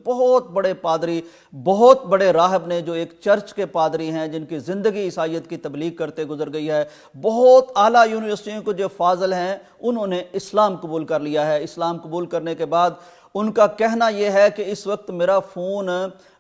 بہت بڑے پادری، بہت بڑے راہب نے، جو ایک چرچ کے پادری ہیں، جن کی زندگی عیسائیت کی تبلیغ کرتے گزر گئی ہے، بہت اعلیٰ یونیورسٹیوں کے جو فاضل ہیں، انہوں نے اسلام قبول کر لیا ہے۔ اسلام قبول کرنے کے بعد ان کا کہنا یہ ہے کہ اس وقت میرا فون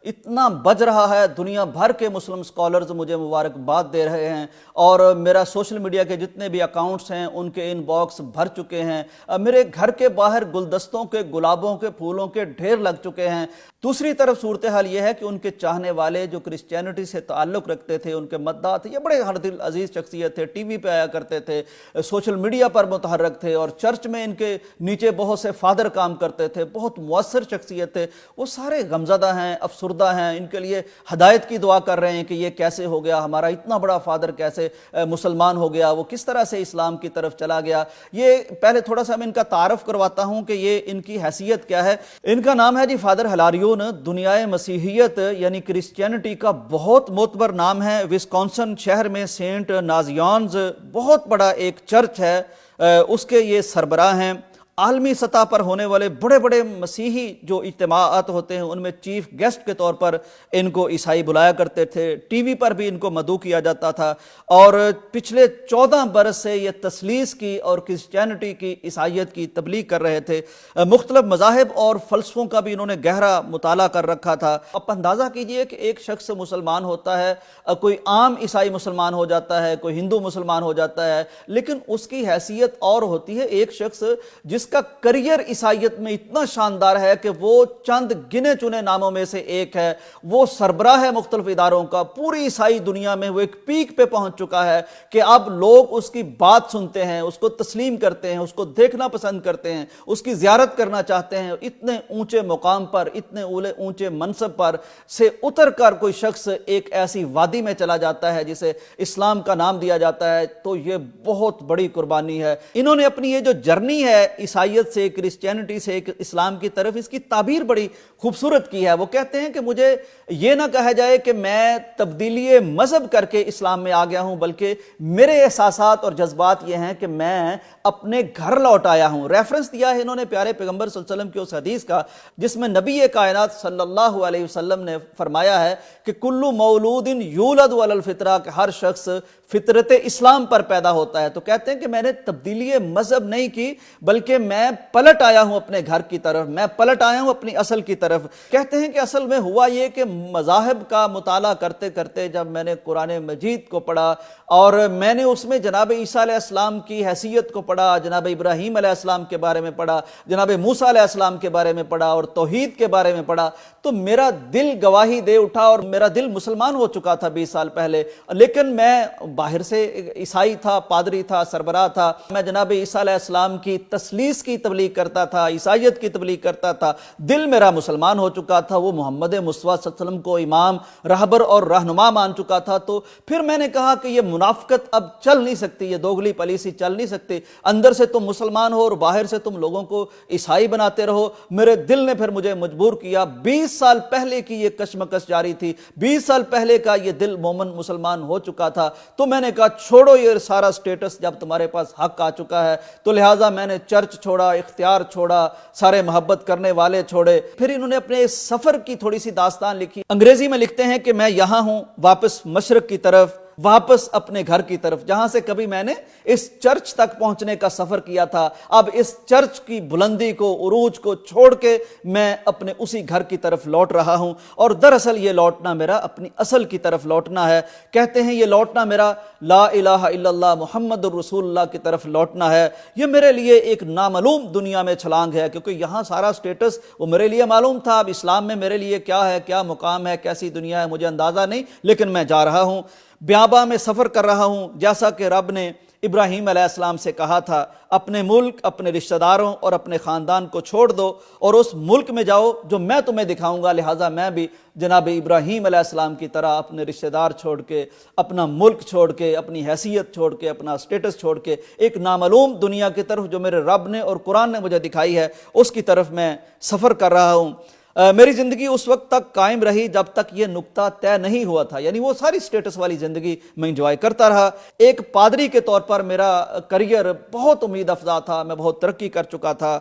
اتنا بج رہا ہے، دنیا بھر کے مسلم سکولرز مجھے مبارکباد دے رہے ہیں، اور میرا سوشل میڈیا کے جتنے بھی اکاؤنٹس ہیں ان کے ان باکس بھر چکے ہیں، میرے گھر کے باہر گلدستوں کے، گلابوں کے، پھولوں کے ڈھیر لگ چکے ہیں۔ دوسری طرف صورتحال یہ ہے کہ ان کے چاہنے والے جو کرسچینٹی سے تعلق رکھتے تھے، ان کے مداح تھے، یہ بڑے ہر دل عزیز شخصیت تھے، ٹی وی پہ آیا کرتے تھے، سوشل میڈیا پر متحرک تھے، اور چرچ میں ان کے نیچے بہت سے فادر کام کرتے تھے، بہت مؤثر شخصیت تھے، وہ سارے غمزدہ ہیں، افسردہ ہیں، ان کے لیے ہدایت کی دعا کر رہے ہیں کہ یہ کیسے ہو گیا، ہمارا اتنا بڑا فادر کیسے مسلمان ہو گیا، وہ کس طرح سے اسلام کی طرف چلا گیا۔ یہ پہلے تھوڑا سا میں ان کا تعارف کرواتا ہوں کہ یہ ان کی حیثیت کیا ہے۔ ان کا نام ہے جی فادر ہلاریون، دنیائے مسیحیت یعنی کرسچینٹی کا بہت معتبر نام ہے۔ وسکونسن شہر میں سینٹ نازیانز بہت بڑا ایک چرچ ہے، اس کے یہ سربراہ ہیں۔ عالمی سطح پر ہونے والے بڑے بڑے مسیحی جو اجتماعات ہوتے ہیں ان میں چیف گیسٹ کے طور پر ان کو عیسائی بلایا کرتے تھے، ٹی وی پر بھی ان کو مدعو کیا جاتا تھا، اور پچھلے 14 برس سے یہ تثلیث کی اور کرسچینٹی کی، عیسائیت کی تبلیغ کر رہے تھے۔ مختلف مذاہب اور فلسفوں کا بھی انہوں نے گہرا مطالعہ کر رکھا تھا۔ آپ اندازہ کیجئے کہ ایک شخص مسلمان ہوتا ہے، کوئی عام عیسائی مسلمان ہو جاتا ہے، کوئی ہندو مسلمان ہو جاتا ہے، لیکن اس کی حیثیت اور ہوتی ہے۔ ایک شخص جس کا کریئر عیسائیت میں اتنا شاندار ہے کہ وہ چند گنے چنے ناموں میں سے ایک ہے، وہ سربراہ ہے مختلف اداروں کا، پوری عیسائی دنیا میں وہ ایک پیک پہ پہنچ چکا ہے کہ اب لوگ اس کی بات سنتے ہیں، اس کو تسلیم کرتے ہیں، اس کو دیکھنا پسند کرتے ہیں، اس کی زیارت کرنا چاہتے ہیں۔ اتنے اونچے مقام پر، اتنے اونچے منصب پر سے اتر کر کوئی شخص ایک ایسی وادی میں چلا جاتا ہے جسے اسلام کا نام دیا جاتا ہے، تو یہ بہت بڑی قربانی ہے۔ انہوں نے اپنی یہ جو جرنی ہے عیسائیت سے، کرسچینٹی سے اسلام کی طرف، اس کی تعبیر بڑی خوبصورت کی ہے۔ وہ کہتے ہیں کہ مجھے یہ نہ کہا جائے کہ میں تبدیلی مذہب کر کے اسلام میں آ گیا ہوں، بلکہ میرے احساسات اور جذبات یہ ہیں کہ میں اپنے گھر لوٹ آیا ہوں۔ ریفرنس دیا ہے انہوں نے پیارے پیغمبر صلی اللہ علیہ وسلم کی اس حدیث کا جس میں نبی کائنات صلی اللہ علیہ وسلم نے فرمایا ہے کہ کل مولود یولد علی الفطرہ، کہ ہر شخص فطرت اسلام پر پیدا ہوتا ہے۔ تو کہتے ہیں کہ میں نے تبدیلی مذہب نہیں کی، بلکہ میں پلٹ آیا ہوں اپنے گھر کی طرف، میں پلٹ آیا ہوں اپنی اصل کی طرف۔ کہتے ہیں کہ اصل میں ہوا یہ کہ مذاہب کا مطالعہ کرتے کرتے جب میں نے قرآن مجید کو پڑھا اور میں نے اس میں جناب عیسیٰ علیہ السلام کی حیثیت کو پڑھا، جناب ابراہیم علیہ السلام کے بارے میں پڑھا، جناب موسیٰ علیہ السلام کے بارے میں پڑھا اور توحید کے بارے میں پڑھا، تو میرا دل گواہی دے اٹھا، اور میرا دل مسلمان ہو چکا تھا 20 سال پہلے، لیکن میں باہر سے عیسائی تھا، پادری تھا، سربراہ تھا، میں جناب عیسیٰ علیہ السلام کی تثلیث کی تبلیغ کرتا تھا، عیسائیت کی تبلیغ کرتا تھا، دل میرا مسلمان ہو چکا تھا، وہ محمد مصطفیٰ صلی اللہ علیہ وسلم کو امام، رہبر اور رہنما مان چکا تھا۔ تو پھر میں نے کہا کہ یہ منافقت اب چل نہیں سکتی، یہ دوگلی پالیسی چل نہیں سکتی، اندر سے تم مسلمان ہو اور باہر سے تم لوگوں کو عیسائی بناتے رہو۔ میرے دل نے پھر مجھے مجبور کیا، 20 سال پہلے کی یہ کشمکش جاری تھی، 20 سال پہلے کا یہ دل مومن مسلمان ہو چکا تھا، تو میں نے کہا چھوڑو یہ سارا سٹیٹس، جب تمہارے پاس حق آ چکا ہے تو لہٰذا میں نے چرچ چھوڑا، اختیار چھوڑا، سارے محبت کرنے والے چھوڑے۔ پھر انہوں نے اپنے اس سفر کی تھوڑی سی داستان لکھی، انگریزی میں لکھتے ہیں کہ میں یہاں ہوں واپس مشرق کی طرف، واپس اپنے گھر کی طرف، جہاں سے کبھی میں نے اس چرچ تک پہنچنے کا سفر کیا تھا، اب اس چرچ کی بلندی کو، عروج کو چھوڑ کے میں اپنے اسی گھر کی طرف لوٹ رہا ہوں، اور دراصل یہ لوٹنا میرا اپنی اصل کی طرف لوٹنا ہے۔ کہتے ہیں یہ لوٹنا میرا لا الہ الا اللہ محمد الرسول اللہ کی طرف لوٹنا ہے۔ یہ میرے لیے ایک نامعلوم دنیا میں چھلانگ ہے، کیونکہ یہاں سارا سٹیٹس وہ میرے لیے معلوم تھا، اب اسلام میں میرے لیے کیا ہے، کیا مقام ہے، کیسی دنیا ہے، مجھے اندازہ نہیں، لیکن میں جا رہا ہوں، بیاباں میں سفر کر رہا ہوں، جیسا کہ رب نے ابراہیم علیہ السلام سے کہا تھا، اپنے ملک، اپنے رشتہ داروں اور اپنے خاندان کو چھوڑ دو اور اس ملک میں جاؤ جو میں تمہیں دکھاؤں گا۔ لہٰذا میں بھی جناب ابراہیم علیہ السلام کی طرح اپنے رشتہ دار چھوڑ کے، اپنا ملک چھوڑ کے، اپنی حیثیت چھوڑ کے، اپنا سٹیٹس چھوڑ کے، ایک نامعلوم دنیا کی طرف جو میرے رب نے اور قرآن نے مجھے دکھائی ہے، اس کی طرف میں سفر کر رہا ہوں۔ میری زندگی اس وقت تک قائم رہی جب تک یہ نقطہ طے نہیں ہوا تھا، یعنی وہ ساری سٹیٹس والی زندگی میں انجوائے کرتا رہا۔ ایک پادری کے طور پر میرا کریئر بہت امید افزا تھا، میں بہت ترقی کر چکا تھا،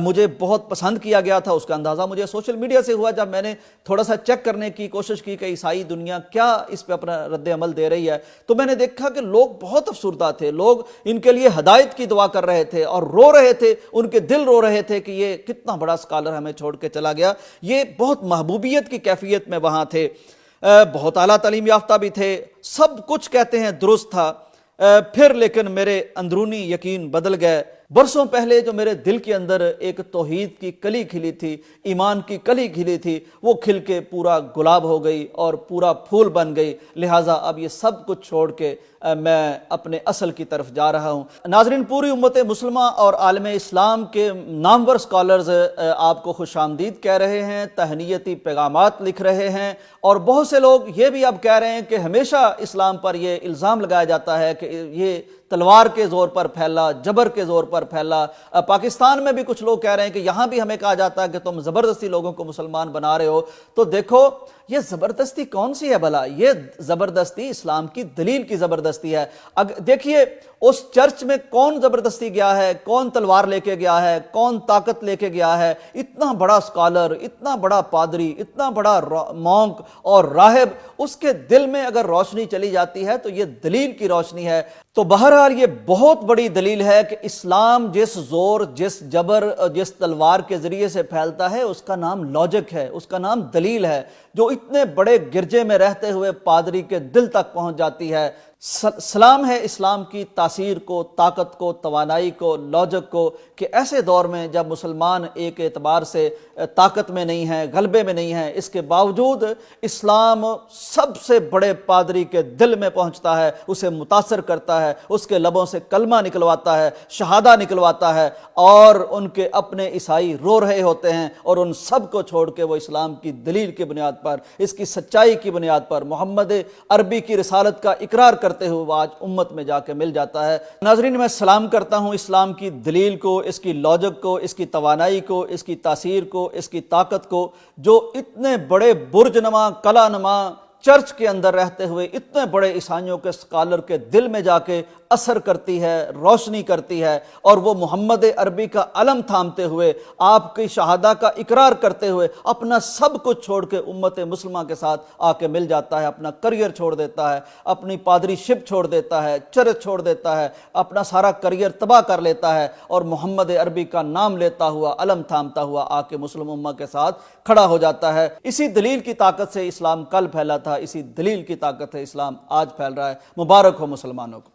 مجھے بہت پسند کیا گیا تھا۔ اس کا اندازہ مجھے سوشل میڈیا سے ہوا جب میں نے تھوڑا سا چیک کرنے کی کوشش کی کہ عیسائی دنیا کیا اس پہ اپنا رد عمل دے رہی ہے، تو میں نے دیکھا کہ لوگ بہت افسردہ تھے، لوگ ان کے لیے ہدایت کی دعا کر رہے تھے اور رو رہے تھے، ان کے دل رو رہے تھے کہ یہ کتنا بڑا اسکالر ہمیں چھوڑ کے چلا گیا۔ یہ بہت محبوبیت کی کیفیت میں وہاں تھے، بہت اعلیٰ تعلیم یافتہ بھی تھے، سب کچھ کہتے ہیں درست تھا۔ پھر لیکن میرے اندرونی یقین بدل گئے۔ برسوں پہلے جو میرے دل کے اندر ایک توحید کی کلی کھلی تھی، ایمان کی کلی کھلی تھی، وہ کھل کے پورا گلاب ہو گئی اور پورا پھول بن گئی۔ لہٰذا اب یہ سب کچھ چھوڑ کے میں اپنے اصل کی طرف جا رہا ہوں۔ ناظرین، پوری امت مسلمہ اور عالم اسلام کے نامور اسکالرز آپ کو خوش آمدید کہہ رہے ہیں، تہنیتی پیغامات لکھ رہے ہیں، اور بہت سے لوگ یہ بھی اب کہہ رہے ہیں کہ ہمیشہ اسلام پر یہ الزام لگایا جاتا ہے کہ یہ تلوار کے زور پر پھیلا، جبر کے زور پر پھیلا۔ پاکستان میں بھی کچھ لوگ کہہ رہے ہیں کہ یہاں بھی ہمیں کہا جاتا ہے کہ تم زبردستی لوگوں کو مسلمان بنا رہے ہو۔ تو دیکھو، یہ زبردستی کون سی ہے بھلا؟ یہ زبردستی اسلام کی دلیل کی زبردستی ہے۔ دیکھیے اس چرچ میں کون زبردستی گیا ہے، کون تلوار لے کے گیا ہے، کون طاقت لے کے گیا ہے؟ اتنا بڑا اسکالر، اتنا بڑا پادری، اتنا بڑا مونک اور راہب، اس کے دل میں اگر روشنی چلی جاتی ہے تو یہ دلیل کی روشنی ہے۔ تو بہرحال یہ بہت بڑی دلیل ہے کہ اسلام جس زور، جس جبر، جس تلوار کے ذریعے سے پھیلتا ہے، اس کا نام لاجک ہے، اس کا نام دلیل ہے، جو اتنے بڑے گرجے میں رہتے ہوئے پادری کے دل تک پہنچ جاتی ہے۔ سلام ہے اسلام کی تاثیر کو، طاقت کو، توانائی کو، لاجک کو، کہ ایسے دور میں جب مسلمان ایک اعتبار سے طاقت میں نہیں ہیں، غلبے میں نہیں ہیں، اس کے باوجود اسلام سب سے بڑے پادری کے دل میں پہنچتا ہے، اسے متاثر کرتا ہے، اس کے لبوں سے کلمہ نکلواتا ہے، شہادہ نکلواتا ہے، اور ان کے اپنے عیسائی رو رہے ہوتے ہیں، اور ان سب کو چھوڑ کے وہ اسلام کی دلیل کی بنیاد پر، اس کی سچائی کی بنیاد پر، محمد عربی کی رسالت کا اقرار کرتے ہوئے وہ آج امت میں جا کے مل جاتا ہے۔ ناظرین، میں سلام کرتا ہوں اسلام کی دلیل کو، اس کی لاجک کو، اس کی توانائی کو، اس کی تاثیر کو، اس کی طاقت کو، جو اتنے بڑے برج نما، قلعہ نما چرچ کے اندر رہتے ہوئے اتنے بڑے عیسائیوں کے اسکالر کے دل میں جا کے اثر کرتی ہے، روشنی کرتی ہے، اور وہ محمد عربی کا علم تھامتے ہوئے، آپ کی شہادہ کا اقرار کرتے ہوئے اپنا سب کچھ چھوڑ کے امت مسلمہ کے ساتھ آ کے مل جاتا ہے، اپنا کریئر چھوڑ دیتا ہے، اپنی پادری شپ چھوڑ دیتا ہے، چرچ چھوڑ دیتا ہے، اپنا سارا کریئر تباہ کر لیتا ہے، اور محمد عربی کا نام لیتا ہوا، علم تھامتا ہوا آ کے مسلم امہ کے ساتھ کھڑا ہو جاتا ہے۔ اسی دلیل کی طاقت سے اسلام کل پھیلا تھا، اسی دلیل کی طاقت سے اسلام آج پھیل رہا ہے۔ مبارک ہو مسلمانوں کو۔